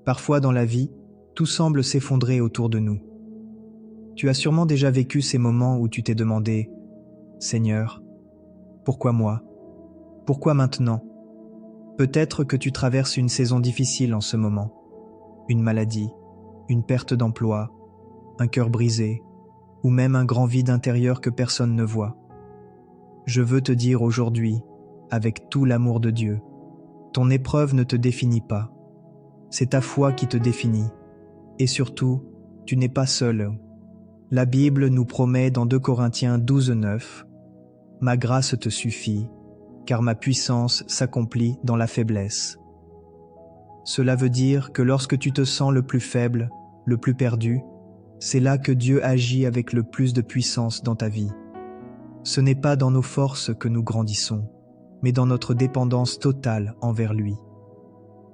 Parfois dans la vie, tout semble s'effondrer autour de nous. Tu as sûrement déjà vécu ces moments où tu t'es demandé « Seigneur, pourquoi moi? Pourquoi maintenant ?» Peut-être que tu traverses une saison difficile en ce moment. Une maladie, une perte d'emploi, un cœur brisé, ou même un grand vide intérieur que personne ne voit. Je veux te dire aujourd'hui, avec tout l'amour de Dieu, ton épreuve ne te définit pas. C'est ta foi qui te définit. Et surtout, tu n'es pas seul. La Bible nous promet dans 2 Corinthiens 12:9 « Ma grâce te suffit, car ma puissance s'accomplit dans la faiblesse. » Cela veut dire que lorsque tu te sens le plus faible, le plus perdu, c'est là que Dieu agit avec le plus de puissance dans ta vie. Ce n'est pas dans nos forces que nous grandissons, mais dans notre dépendance totale envers lui.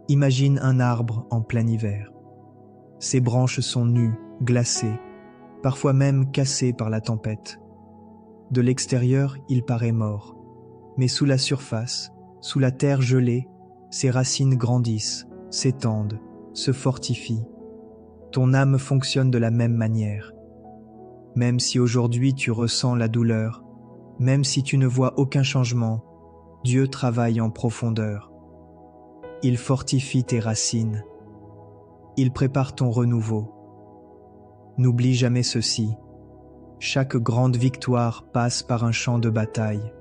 Imagine un arbre en plein hiver. Ses branches sont nues, glacées, parfois même cassées par la tempête. De l'extérieur, il paraît mort, mais sous la surface, sous la terre gelée, ses racines grandissent, s'étendent, se fortifient. Ton âme fonctionne de la même manière. Même si aujourd'hui tu ressens la douleur, même si tu ne vois aucun changement, Dieu travaille en profondeur. Il fortifie tes racines. Il prépare ton renouveau. N'oublie jamais ceci. Chaque grande victoire passe par un champ de bataille.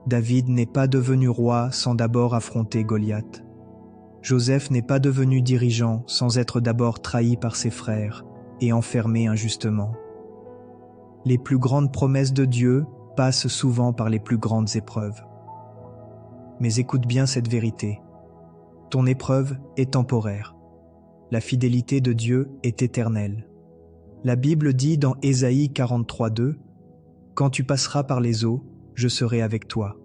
David n'est pas devenu roi sans d'abord affronter Goliath. Joseph n'est pas devenu dirigeant sans être d'abord trahi par ses frères et enfermé injustement. Les plus grandes promesses de Dieu passent souvent par les plus grandes épreuves. Mais écoute bien cette vérité. Ton épreuve est temporaire. La fidélité de Dieu est éternelle. La Bible dit dans Ésaïe 43:2 « Quand tu passeras par les eaux, je serai avec toi,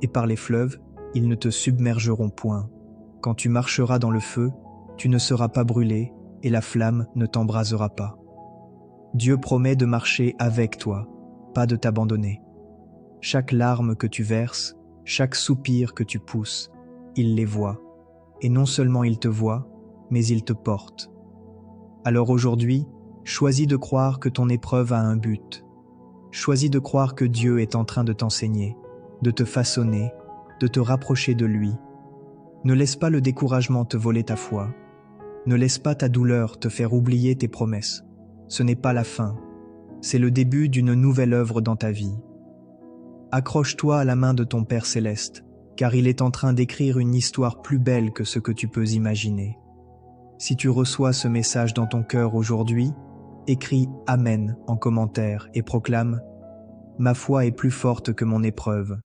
et par les fleuves, ils ne te submergeront point. Quand tu marcheras dans le feu, tu ne seras pas brûlé, et la flamme ne t'embrasera pas. » Dieu promet de marcher avec toi, pas de t'abandonner. Chaque larme que tu verses, chaque soupir que tu pousses, il les voit. Et non seulement il te voit, mais il te porte. Alors aujourd'hui, choisis de croire que ton épreuve a un but. Choisis de croire que Dieu est en train de t'enseigner, de te façonner, de te rapprocher de lui. Ne laisse pas le découragement te voler ta foi. Ne laisse pas ta douleur te faire oublier tes promesses. Ce n'est pas la fin. C'est le début d'une nouvelle œuvre dans ta vie. Accroche-toi à la main de ton Père céleste, car il est en train d'écrire une histoire plus belle que ce que tu peux imaginer. Si tu reçois ce message dans ton cœur aujourd'hui, écris « Amen » en commentaire et proclame « Ma foi est plus forte que mon épreuve.